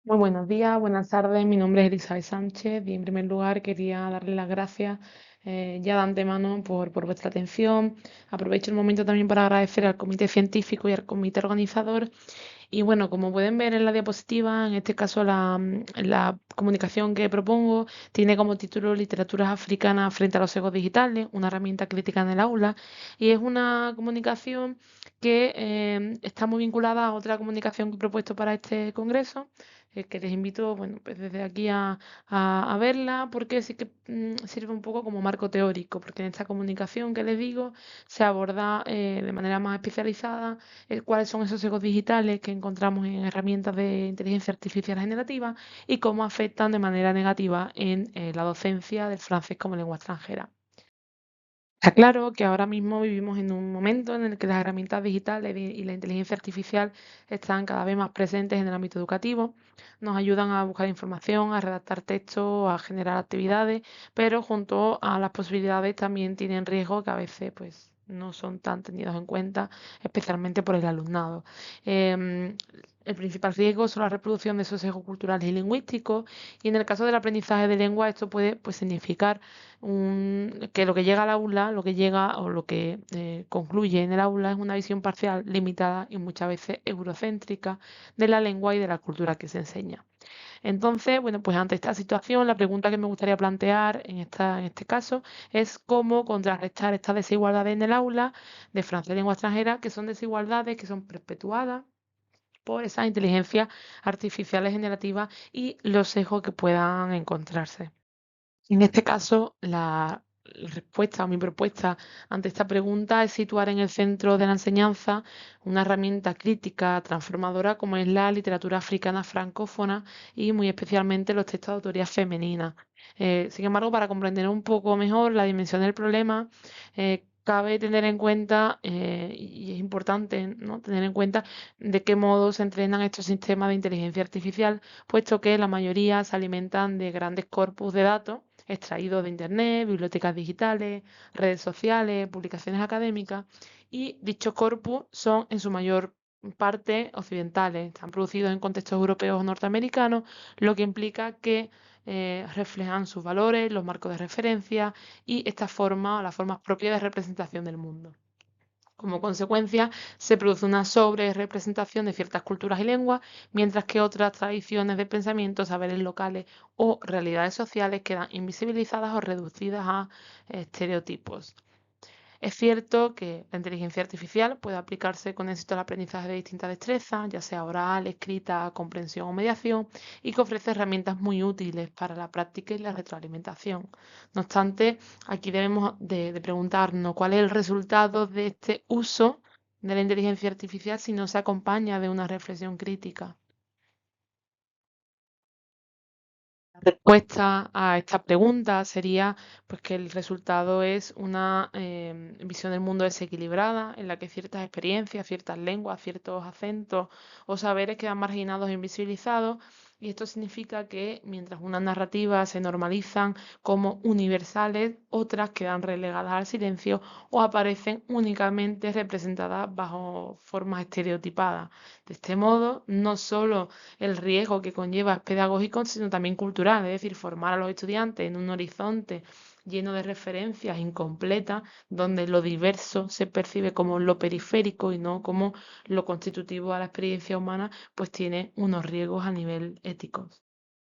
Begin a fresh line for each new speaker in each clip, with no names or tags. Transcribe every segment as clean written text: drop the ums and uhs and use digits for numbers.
Muy buenos días, buenas tardes. Mi nombre es Elizabeth Sánchez y en primer lugar quería darle las gracias ya de antemano por vuestra atención. Aprovecho el momento también para agradecer al comité científico y al comité organizador. Y bueno, como pueden ver en la diapositiva, en este caso la comunicación que propongo tiene como título Literaturas africanas frente a los sesgos digitales, una herramienta crítica en el aula. Y es una comunicación que está muy vinculada a otra comunicación que he propuesto para este congreso, que les invito, bueno, pues desde aquí a verla, porque sí que sirve un poco como marco teórico, porque en esta comunicación que les digo se aborda de manera más especializada cuáles son esos sesgos digitales que encontramos en herramientas de inteligencia artificial generativa y cómo afectan de manera negativa en la docencia del francés como lengua extranjera. Está claro que ahora mismo vivimos en un momento en el que las herramientas digitales y la inteligencia artificial están cada vez más presentes en el ámbito educativo. Nos ayudan a buscar información, a redactar textos, a generar actividades, pero junto a las posibilidades también tienen riesgos que a veces pues, no son tan tenidos en cuenta, especialmente por el alumnado. Em, el principal riesgo son la reproducción de esos sesgos culturales y lingüísticos, y en el caso del aprendizaje de lengua esto puede pues, significar que lo que llega al aula, lo que llega o lo que concluye en el aula es una visión parcial, limitada y muchas veces eurocéntrica de la lengua y de la cultura que se enseña. Entonces, bueno, pues ante esta situación, la pregunta que me gustaría plantear en este caso es cómo contrarrestar estas desigualdades en el aula de francés lengua extranjera, que son desigualdades que son perpetuadas por esas inteligencias artificiales generativas y los sesgos que puedan encontrarse. En este caso, la respuesta o mi propuesta ante esta pregunta es situar en el centro de la enseñanza una herramienta crítica transformadora como es la literatura africana francófona y muy especialmente los textos de autoría femenina. Sin embargo, para comprender un poco mejor la dimensión del problema, cabe tener en cuenta, y es importante, ¿no?, tener en cuenta de qué modo se entrenan estos sistemas de inteligencia artificial, puesto que la mayoría se alimentan de grandes corpus de datos extraídos de Internet, bibliotecas digitales, redes sociales, publicaciones académicas, y dichos corpus son en su mayor parte occidentales, están producidos en contextos europeos o norteamericanos, lo que implica que reflejan sus valores, los marcos de referencia y esta forma, las formas propias de representación del mundo. Como consecuencia, se produce una sobre-representación de ciertas culturas y lenguas, mientras que otras tradiciones de pensamiento, saberes locales o realidades sociales quedan invisibilizadas o reducidas a estereotipos. Es cierto que la inteligencia artificial puede aplicarse con éxito al aprendizaje de distintas destrezas, ya sea oral, escrita, comprensión o mediación, y que ofrece herramientas muy útiles para la práctica y la retroalimentación. No obstante, aquí debemos de preguntarnos cuál es el resultado de este uso de la inteligencia artificial si no se acompaña de una reflexión crítica. Respuesta a esta pregunta sería pues, que el resultado es una visión del mundo desequilibrada, en la que ciertas experiencias, ciertas lenguas, ciertos acentos o saberes quedan marginados e invisibilizados. Y esto significa que mientras unas narrativas se normalizan como universales, otras quedan relegadas al silencio o aparecen únicamente representadas bajo formas estereotipadas. De este modo, no solo el riesgo que conlleva es pedagógico, sino también cultural, es decir, formar a los estudiantes en un horizonte lleno de referencias incompletas, donde lo diverso se percibe como lo periférico y no como lo constitutivo a la experiencia humana, pues tiene unos riesgos a nivel ético.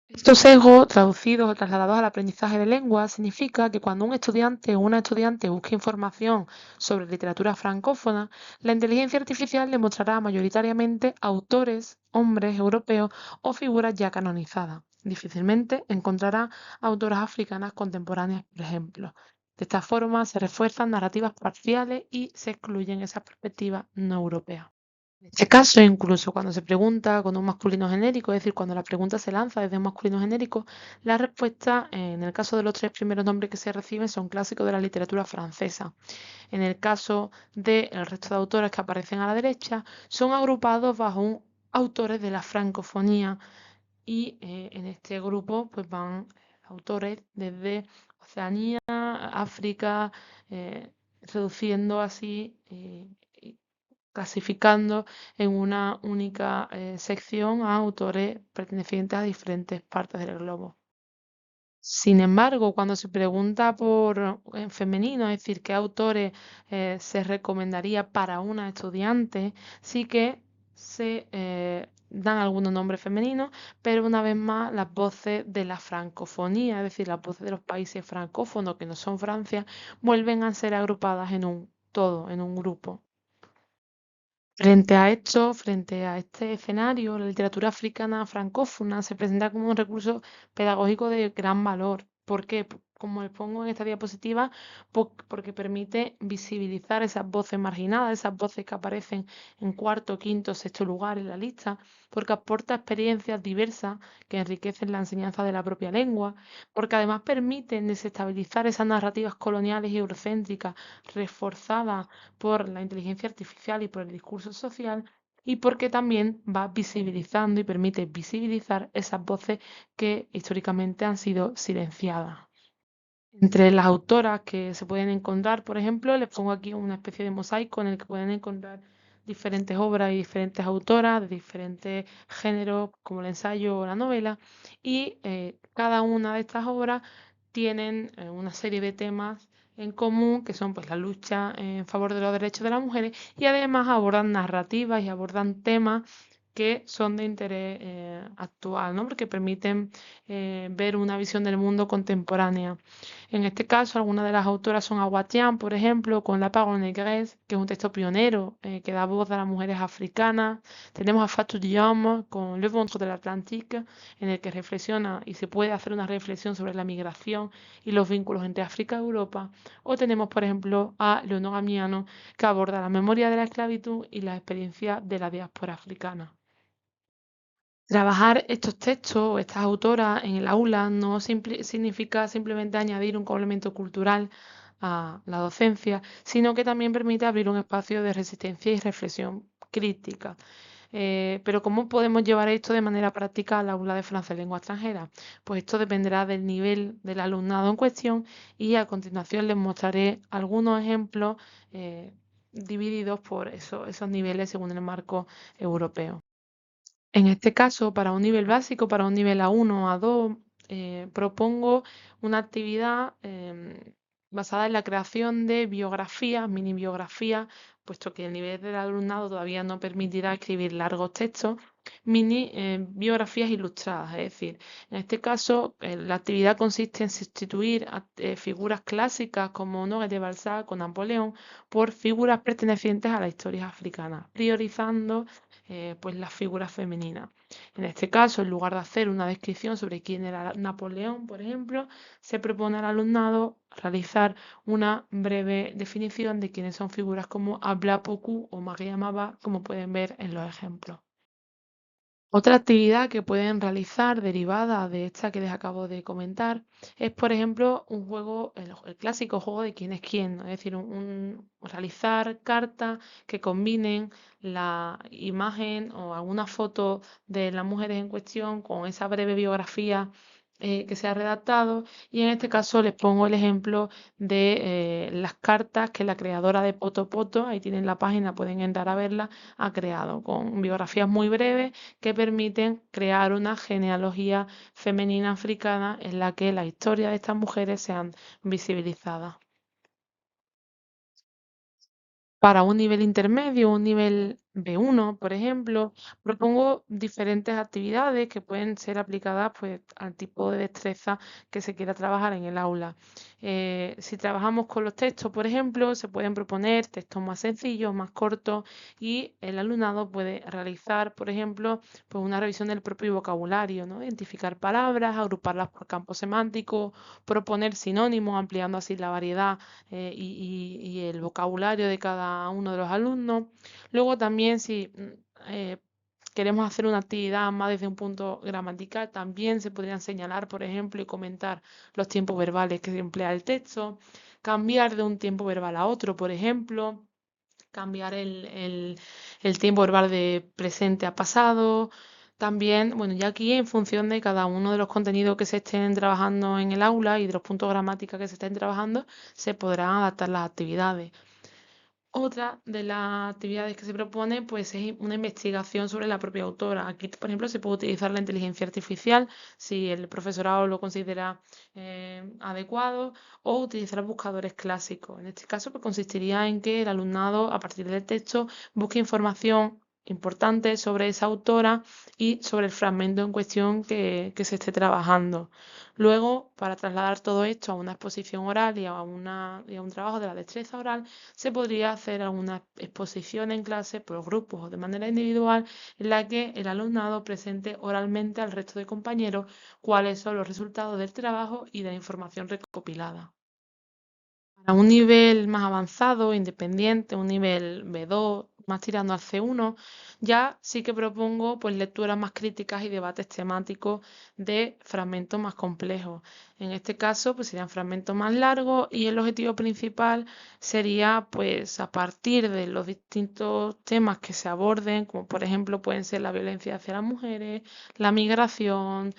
Estos sesgos, traducidos o trasladados al aprendizaje de lengua, significa que cuando un estudiante o una estudiante busque información sobre literatura francófona, la inteligencia artificial le mostrará mayoritariamente autores, hombres europeos o figuras ya canonizadas. Difícilmente encontrará autoras africanas contemporáneas, por ejemplo. De esta forma se refuerzan narrativas parciales y se excluyen esas perspectivas no europeas. En este caso, incluso cuando se pregunta con un masculino genérico, es decir, cuando la pregunta se lanza desde un masculino genérico, la respuesta, en el caso de los tres primeros nombres que se reciben, son clásicos de la literatura francesa. En el caso del resto de autores que aparecen a la derecha, son agrupados bajo un autores de la francofonía y en este grupo pues van autores desde Oceanía, África, reduciendo así clasificando en una única sección a autores pertenecientes a diferentes partes del globo. Sin embargo, cuando se pregunta por en femenino, es decir, qué autores se recomendaría para una estudiante, sí que se dan algunos nombres femeninos, pero una vez más las voces de la francofonía, es decir, las voces de los países francófonos que no son Francia, vuelven a ser agrupadas en un todo, en un grupo. Frente a esto, frente a este escenario, la literatura africana francófona se presenta como un recurso pedagógico de gran valor. ¿Por qué? Como expongo en esta diapositiva, porque permite visibilizar esas voces marginadas, esas voces que aparecen en cuarto, quinto, sexto lugar en la lista, porque aporta experiencias diversas que enriquecen la enseñanza de la propia lengua, porque además permiten desestabilizar esas narrativas coloniales y eurocéntricas reforzadas por la inteligencia artificial y por el discurso social, y porque también va visibilizando y permite visibilizar esas voces que históricamente han sido silenciadas. Entre las autoras que se pueden encontrar, por ejemplo, les pongo aquí una especie de mosaico en el que pueden encontrar diferentes obras y diferentes autoras de diferentes géneros, como el ensayo o la novela, y cada una de estas obras tienen una serie de temas en común, que son pues la lucha en favor de los derechos de las mujeres, y además abordan narrativas y abordan temas que son de interés actual, ¿no? Porque permiten ver una visión del mundo contemporánea. En este caso, algunas de las autoras son Awatian, por ejemplo, con La Parole Négresse, que es un texto pionero que da voz a las mujeres africanas. Tenemos a Fatou Diom con Le Ventre de l'Atlantique, en el que reflexiona y se puede hacer una reflexión sobre la migración y los vínculos entre África y Europa. O tenemos, por ejemplo, a Leonor Amiano, que aborda la memoria de la esclavitud y la experiencia de la diáspora africana. Trabajar estos textos o estas autoras en el aula no significa simplemente añadir un complemento cultural a la docencia, sino que también permite abrir un espacio de resistencia y reflexión crítica. Pero ¿cómo podemos llevar esto de manera práctica al aula de francés lengua extranjera? Pues esto dependerá del nivel del alumnado en cuestión y a continuación les mostraré algunos ejemplos divididos por esos niveles según el marco europeo. En este caso, para un nivel básico, para un nivel A1 o A2, propongo una actividad basada en la creación de biografías, mini biografías, puesto que el nivel del alumnado todavía no permitirá escribir largos textos, mini biografías ilustradas. Es decir, en este caso, la actividad consiste en sustituir figuras clásicas como Honoré de Balzac o Napoleón por figuras pertenecientes a la historia africana, priorizando pues las figuras femeninas. En este caso, en lugar de hacer una descripción sobre quién era Napoleón, por ejemplo, se propone al alumnado realizar una breve definición de quiénes son figuras como Habla Pocu o Maria Maba, como pueden ver en los ejemplos. Otra actividad que pueden realizar derivada de esta que les acabo de comentar es, por ejemplo, un juego, el clásico juego de quién es quién, ¿no? Es decir, realizar cartas que combinen la imagen o alguna foto de las mujeres en cuestión con esa breve biografía que se ha redactado. Y en este caso les pongo el ejemplo de las cartas que la creadora de Poto Poto, ahí tienen la página, pueden entrar a verla, ha creado, con biografías muy breves que permiten crear una genealogía femenina africana en la que la historia de estas mujeres sean visibilizadas. Para un nivel intermedio, un nivel B1, por ejemplo, propongo diferentes actividades que pueden ser aplicadas pues, al tipo de destreza que se quiera trabajar en el aula. Si trabajamos con los textos, por ejemplo, se pueden proponer textos más sencillos, más cortos, y el alumnado puede realizar, por ejemplo, pues una revisión del propio vocabulario, ¿no? Identificar palabras, agruparlas por campo semántico, proponer sinónimos, ampliando así la variedad y el vocabulario de cada uno de los alumnos. Luego también si queremos hacer una actividad más desde un punto gramatical, también se podrían señalar, por ejemplo, y comentar los tiempos verbales que se emplea el texto, cambiar de un tiempo verbal a otro, por ejemplo, cambiar el tiempo verbal de presente a pasado. También, bueno, ya aquí en función de cada uno de los contenidos que se estén trabajando en el aula y de los puntos gramáticos que se estén trabajando, se podrán adaptar las actividades. Otra de las actividades que se propone pues, es una investigación sobre la propia autora. Aquí, por ejemplo, se puede utilizar la inteligencia artificial si el profesorado lo considera adecuado o utilizar buscadores clásicos. En este caso, pues, consistiría en que el alumnado, a partir del texto, busque información importante sobre esa autora y sobre el fragmento en cuestión que se esté trabajando. Luego, para trasladar todo esto a una exposición oral y a un trabajo de la destreza oral, se podría hacer alguna exposición en clase por grupos o de manera individual en la que el alumnado presente oralmente al resto de compañeros cuáles son los resultados del trabajo y de la información recopilada. Para un nivel más avanzado, independiente, un nivel B2, más tirando al C1, ya sí que propongo pues lecturas más críticas y debates temáticos de fragmentos más complejos. En este caso, pues serían fragmentos más largos y el objetivo principal sería pues a partir de los distintos temas que se aborden, como por ejemplo pueden ser la violencia hacia las mujeres, la migración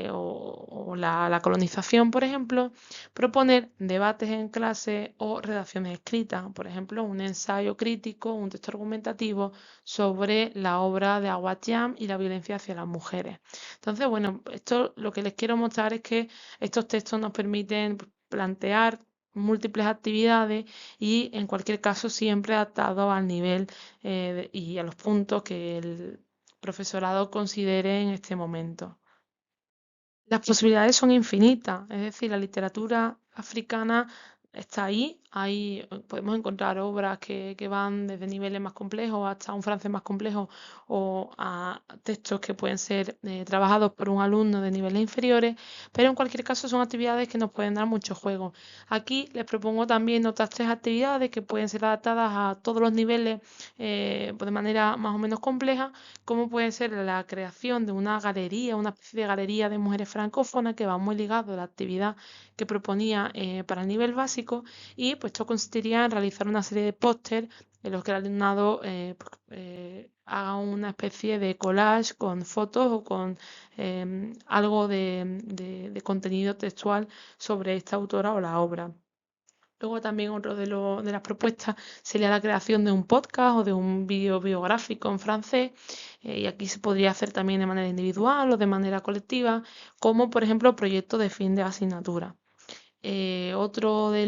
o la colonización, por ejemplo, proponer debates en clase o redacciones escritas, por ejemplo, un ensayo crítico, un texto argumentativo sobre la obra de Aguatiam y la violencia hacia las mujeres. Entonces, bueno, esto lo que les quiero mostrar es que estos textos nos permiten plantear múltiples actividades y en cualquier caso siempre adaptado al nivel y a los puntos que el profesorado considere en este momento. Las posibilidades son infinitas, es decir, la literatura africana está ahí, ahí podemos encontrar obras que van desde niveles más complejos hasta un francés más complejo o a textos que pueden ser trabajados por un alumno de niveles inferiores, pero en cualquier caso son actividades que nos pueden dar mucho juego. Aquí les propongo también otras tres actividades que pueden ser adaptadas a todos los niveles pues de manera más o menos compleja, como puede ser la creación de una galería, una especie de galería de mujeres francófonas que va muy ligado a la actividad que proponía para el nivel básico y pues esto consistiría en realizar una serie de póster en los que el alumnado haga una especie de collage con fotos o con algo de contenido textual sobre esta autora o la obra. Luego también otro de las propuestas sería la creación de un podcast o de un vídeo biográfico en francés. Y aquí se podría hacer también de manera individual o de manera colectiva, como por ejemplo proyectos de fin de asignatura. Otro de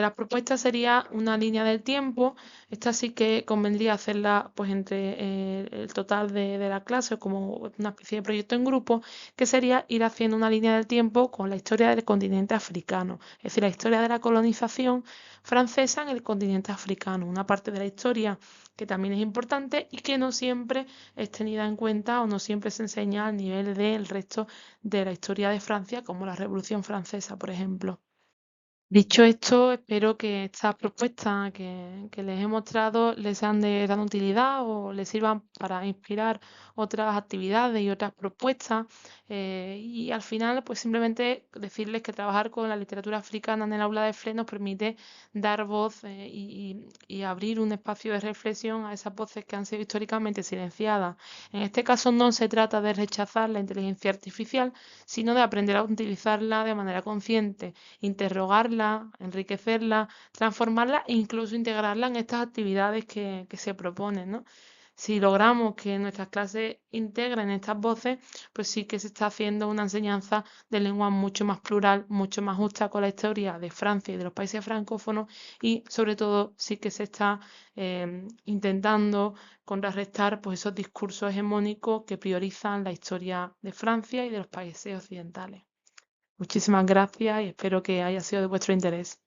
las propuestas sería una línea del tiempo. Esta sí que convendría hacerla pues entre el total de la clase como una especie de proyecto en grupo, que sería ir haciendo una línea del tiempo con la historia del continente africano, es decir, la historia de la colonización francesa en el continente africano, una parte de la historia que también es importante y que no siempre es tenida en cuenta o no siempre se enseña al nivel del resto de la historia de Francia, como la Revolución Francesa, por ejemplo. Dicho esto, espero que estas propuestas que les he mostrado les sean de gran utilidad o les sirvan para inspirar otras actividades y otras propuestas. Y al final, pues simplemente decirles que trabajar con la literatura africana en el aula de FLE nos permite dar voz y abrir un espacio de reflexión a esas voces que han sido históricamente silenciadas. En este caso no se trata de rechazar la inteligencia artificial, sino de aprender a utilizarla de manera consciente, interrogarla, enriquecerla, transformarla e incluso integrarla en estas actividades que se proponen, ¿no? Si logramos que nuestras clases integren estas voces, pues sí que se está haciendo una enseñanza de lengua mucho más plural, mucho más justa con la historia de Francia y de los países francófonos y sobre todo sí que se está intentando contrarrestar pues, esos discursos hegemónicos que priorizan la historia de Francia y de los países occidentales. Muchísimas gracias y espero que haya sido de vuestro interés.